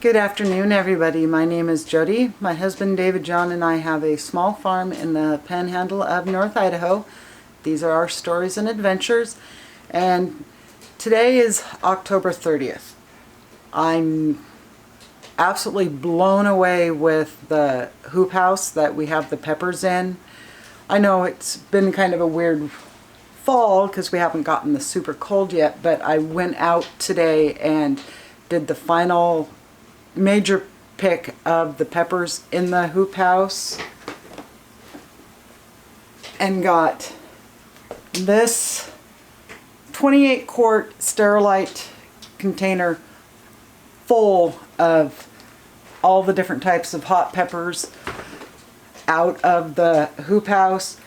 Good afternoon, everybody. My name is Jody. My husband David John and I have a small farm in the panhandle of North Idaho. These are our stories and adventures, and today is October 30th. I'm absolutely blown away with the hoop house that we have the peppers in. I know it's been kind of a weird fall because we haven't gotten the super cold yet, but I went out today and did the final major pick of the peppers in the hoop house and got this 28 quart Sterilite container full of all the different types of hot peppers out of the hoop house,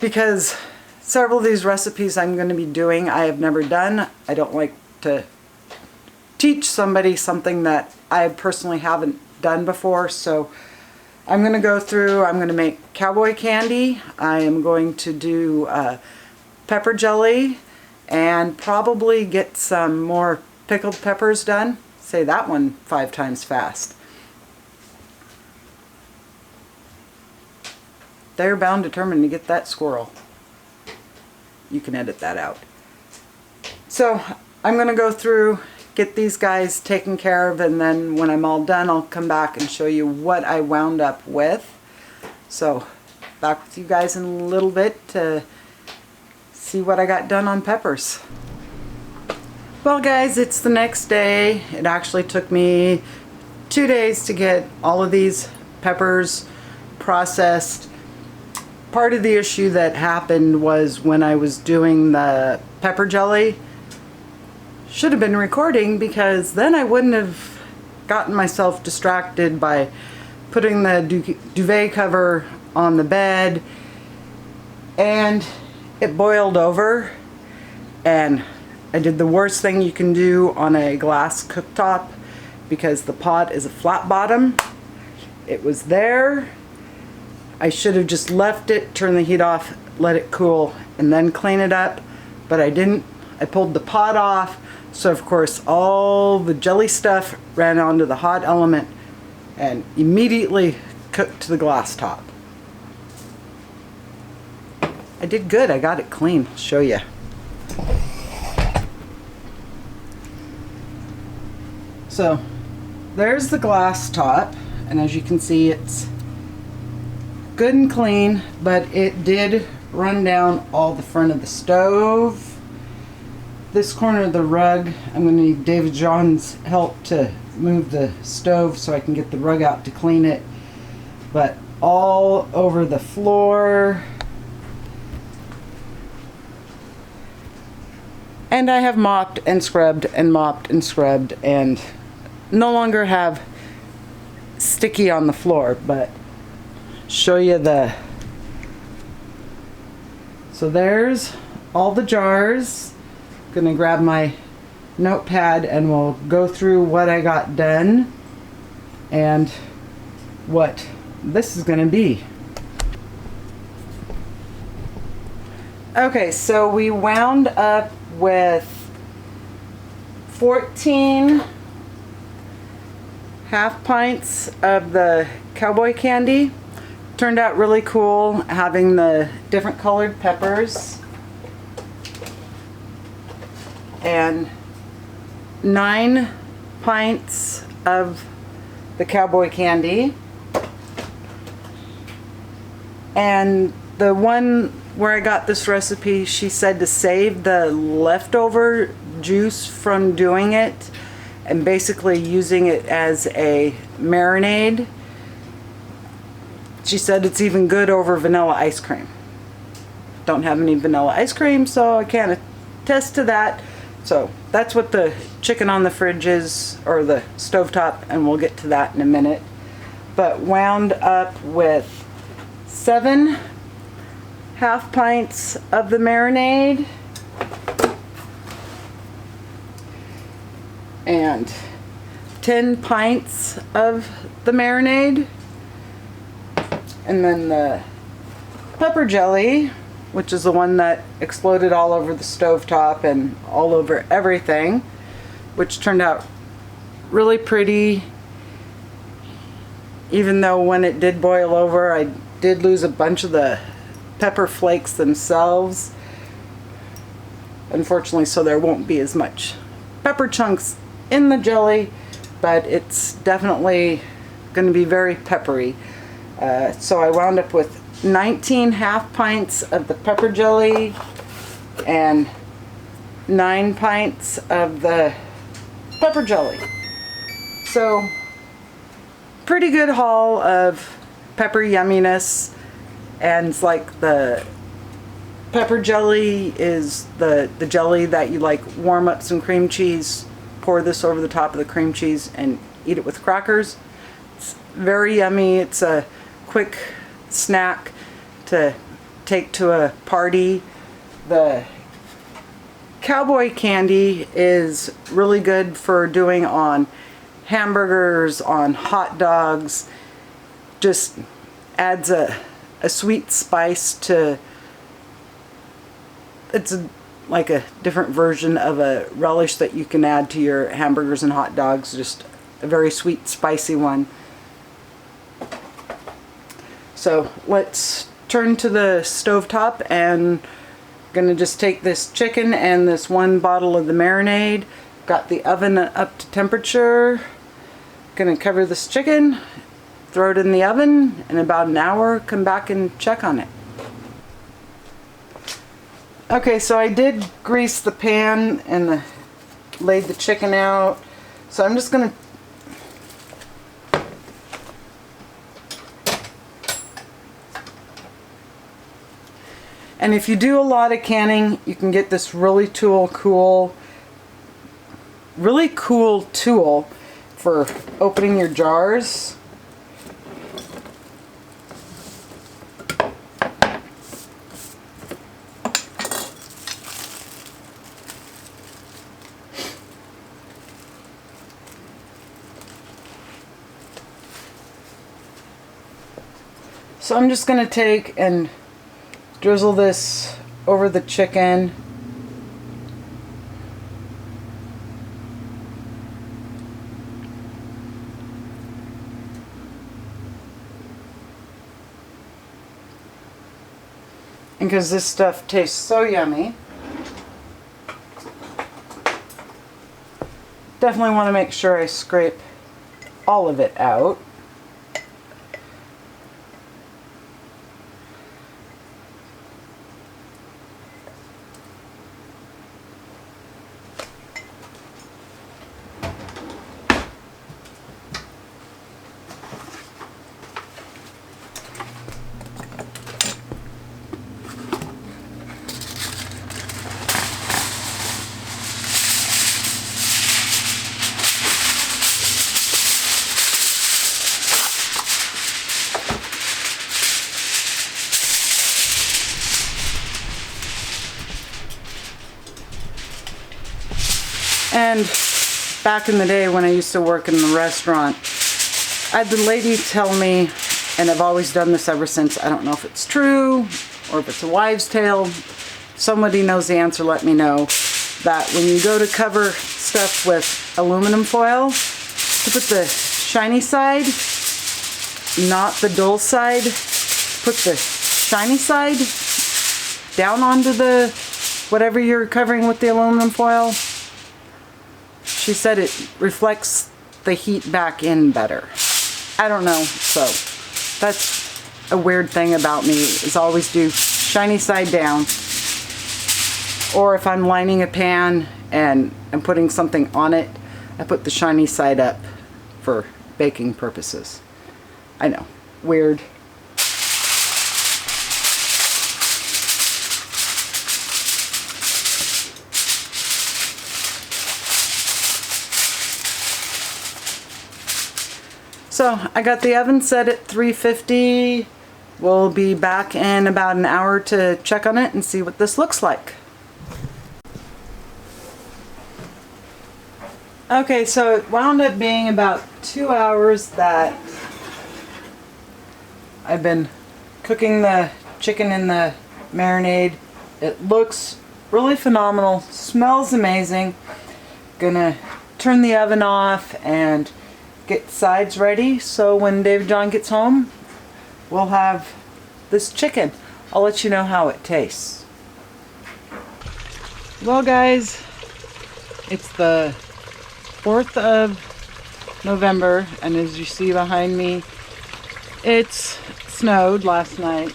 because several of these recipes I'm going to be doing I have never done. I don't like to teach somebody something that I personally haven't done before, so I'm going to go through. I'm going to make cowboy candy. I am going to do pepper jelly and probably get some more pickled peppers done. Say that one 5 times fast. They're bound determined to get that squirrel. You can edit that out. So I'm going to go through, get these guys taken care of, and then when I'm all done I'll come back and show you what I wound up with. So back with you guys in a little bit to see what I got done on peppers. Well guys, it's the next day. It actually took me 2 days to get all of these peppers processed. Part of the issue that happened was when I was doing the pepper jelly. Should have been recording, because then I wouldn't have gotten myself distracted by putting the duvet cover on the bed, and it boiled over, and I did the worst thing you can do on a glass cooktop, because the pot is a flat bottom. It was there. I should have just left it, turned the heat off, let it cool, and then clean it up, but I didn't. I pulled the pot off. So of course all the jelly stuff ran onto the hot element and immediately cooked to the glass top. I did good. I got it clean. I'll show you. So there's the glass top, and as you can see it's good and clean, but it did run down all the front of the stove. This corner of the rug, I'm going to need David John's help to move the stove so I can get the rug out to clean it. But all over the floor. And I have mopped and scrubbed and mopped and scrubbed and no longer have sticky on the floor, but show you the... So there's all the jars. Gonna grab my notepad and we'll go through what I got done and what this is gonna be. Okay, so we wound up with 14 half pints of the cowboy candy. Turned out really cool having the different colored peppers. And 9 pints of the cowboy candy. And the one where I got this recipe, she said to save the leftover juice from doing it and basically using it as a marinade. She said it's even good over vanilla ice cream. Don't have any vanilla ice cream, so I can't attest to that. So that's what the chicken on the fridge is, or the stovetop, and we'll get to that in a minute. But wound up with 7 half pints of the marinade and 10 pints of the marinade, and then the pepper jelly, which is the one that exploded all over the stovetop and all over everything, which turned out really pretty, even though when it did boil over I did lose a bunch of the pepper flakes themselves, unfortunately, so there won't be as much pepper chunks in the jelly, but it's definitely going to be very peppery. So I wound up with 19 half pints of the pepper jelly and 9 pints of the pepper jelly. So pretty good haul of pepper yumminess. And it's like the pepper jelly is the jelly that you like warm up some cream cheese, pour this over the top of the cream cheese and eat it with crackers. It's very yummy. It's a quick snack to take to a party. The cowboy candy is really good for doing on hamburgers, on hot dogs. Just adds a sweet spice to, it's like a different version of a relish that you can add to your hamburgers and hot dogs. Just a very sweet, spicy one. So let's turn to the stovetop, and I'm gonna just take this chicken and this 1 bottle of the marinade. Got the oven up to temperature. Gonna cover this chicken, throw it in the oven, in about an hour, come back and check on it. Okay, so I did grease the pan and laid the chicken out. So I'm just gonna and if you do a lot of canning, you can get this really cool tool for opening your jars. So I'm just going to take and drizzle this over the chicken. And because this stuff tastes so yummy, definitely want to make sure I scrape all of it out. And back in the day when I used to work in the restaurant, I had the lady tell me, and I've always done this ever since, I don't know if it's true or if it's a wives' tale, somebody knows the answer, let me know, that when you go to cover stuff with aluminum foil, to put the shiny side, not the dull side, put the shiny side down onto the whatever you're covering with the aluminum foil. She said it reflects the heat back in better. I don't know, so that's a weird thing about me, is always do shiny side down. Or if I'm lining a pan and I'm putting something on it, I put the shiny side up for baking purposes. I know, weird. So I got the oven set at 350. We'll be back in about an hour to check on it and see what this looks like. Okay, so it wound up being about 2 hours that I've been cooking the chicken in the marinade. It looks really phenomenal, smells amazing. Gonna turn the oven off and get sides ready, so when David John gets home, we'll have this chicken. I'll let you know how it tastes. Well guys, it's the 4th of November, and as you see behind me, it's snowed last night,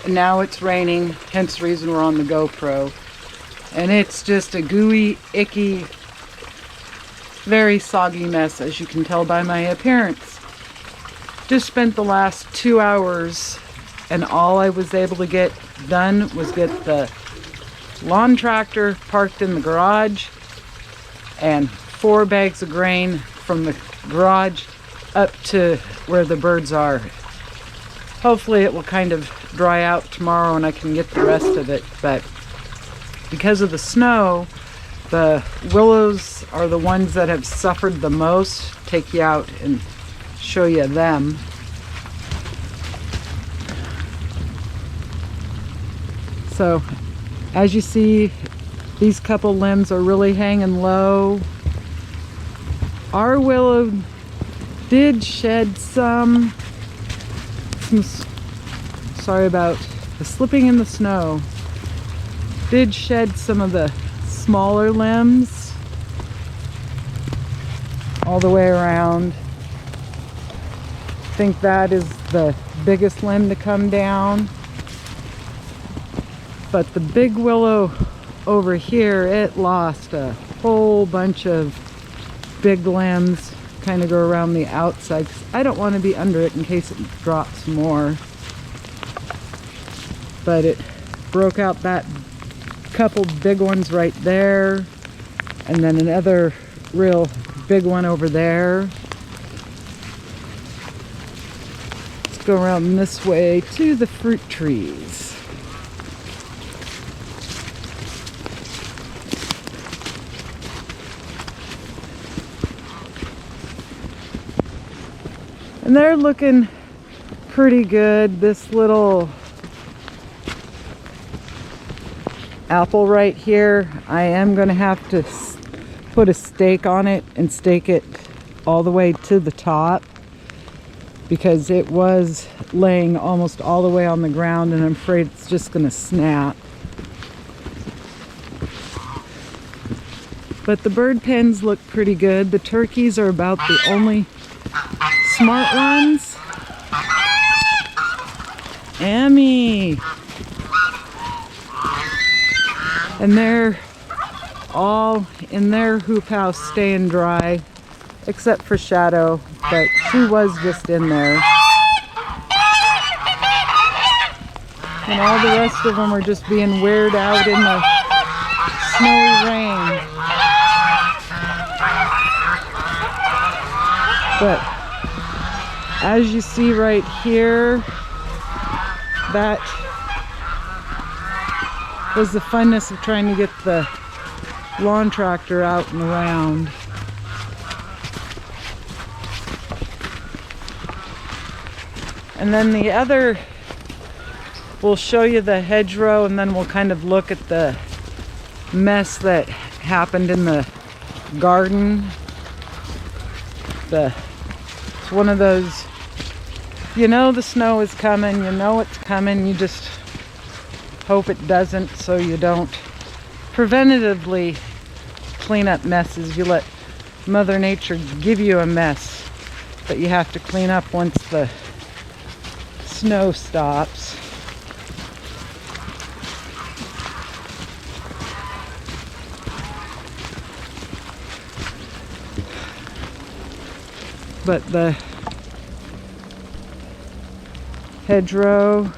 and now it's raining, hence the reason we're on the GoPro. And it's just a gooey, icky, very soggy mess, as you can tell by my appearance. Just spent the last 2 hours, and all I was able to get done was get the lawn tractor parked in the garage and 4 bags of grain from the garage up to where the birds are. Hopefully it will kind of dry out tomorrow and I can get the rest of it, but because of the snow, the willows are the ones that have suffered the most. Take you out and show you them. So as you see, these couple limbs are really hanging low. Our willow did shed some, sorry about the slipping in the snow, did shed some of the smaller limbs all the way around. I think that is the biggest limb to come down. But the big willow over here, it lost a whole bunch of big limbs, kind of go around the outside, 'cause I don't want to be under it in case it drops more. But it broke out that couple big ones right there, and then another real big one over there. Let's go around this way to the fruit trees. And they're looking pretty good. This little apple right here, I am going to have to put a stake on it and stake it all the way to the top, because it was laying almost all the way on the ground and I'm afraid it's just going to snap. But the bird pens look pretty good. The turkeys are about the only smart ones. Emmy! And they're all in their hoop house staying dry, except for Shadow, but she was just in there. And all the rest of them are just being weirded out in the snowy rain. But as you see right here, that was the funness of trying to get the lawn tractor out and around. And then the other, we'll show you the hedgerow, and then we'll kind of look at the mess that happened in the garden. It's one of those, you know the snow is coming, you know it's coming, you just hope it doesn't, so you don't preventatively clean up messes. You let Mother Nature give you a mess that you have to clean up once the snow stops. But the hedgerow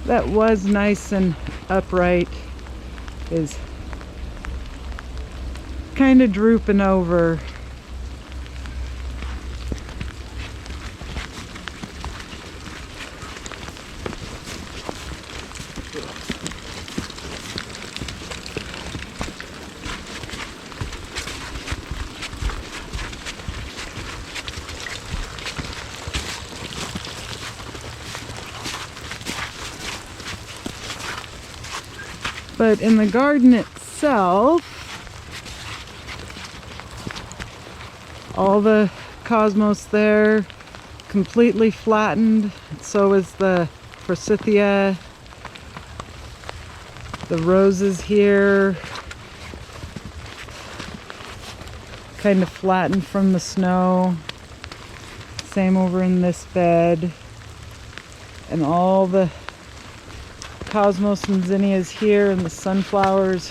that was nice and upright is kind of drooping over. But in the garden itself, all the cosmos there, completely flattened. So is the forsythia. The roses here, kind of flattened from the snow. Same over in this bed. And all the cosmos and zinnias here and the sunflowers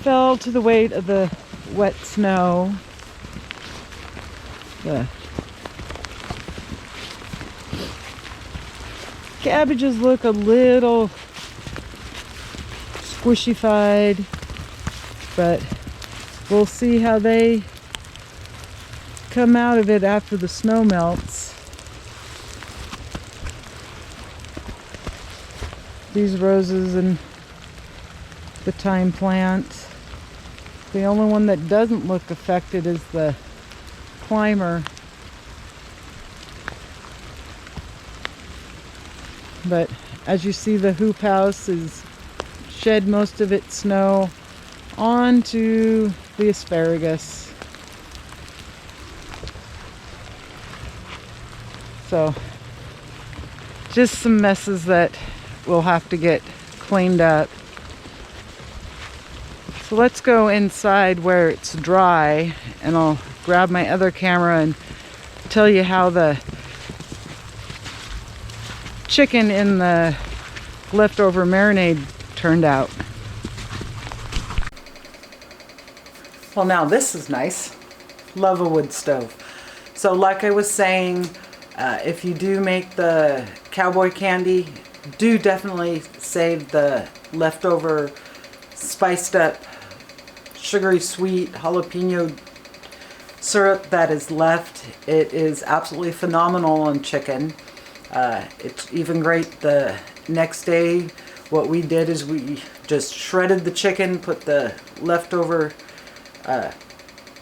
fell to the weight of the wet snow. The cabbages look a little squishy-fied, but we'll see how they come out of it after the snow melts. These roses and the thyme plant. The only one that doesn't look affected is the climber. But as you see, the hoop house is shed most of its snow onto the asparagus. So just some messes that we'll have to get cleaned up. So let's go inside where it's dry, and I'll grab my other camera and tell you how the chicken in the leftover marinade turned out. Well, now this is nice. Love a wood stove. So like I was saying, if you do make the cowboy candy, do definitely save the leftover spiced up sugary sweet jalapeno syrup that is left. It is absolutely phenomenal on chicken. It's even great the next day. What we did is we just shredded the chicken, put the leftover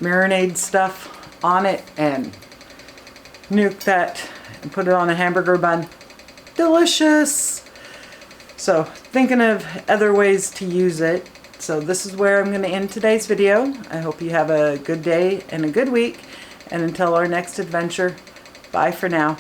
marinade stuff on it, and nuked that and put it on a hamburger bun. Delicious! So thinking of other ways to use it. So this is where I'm going to end today's video. I hope you have a good day and a good week. And until our next adventure, bye for now.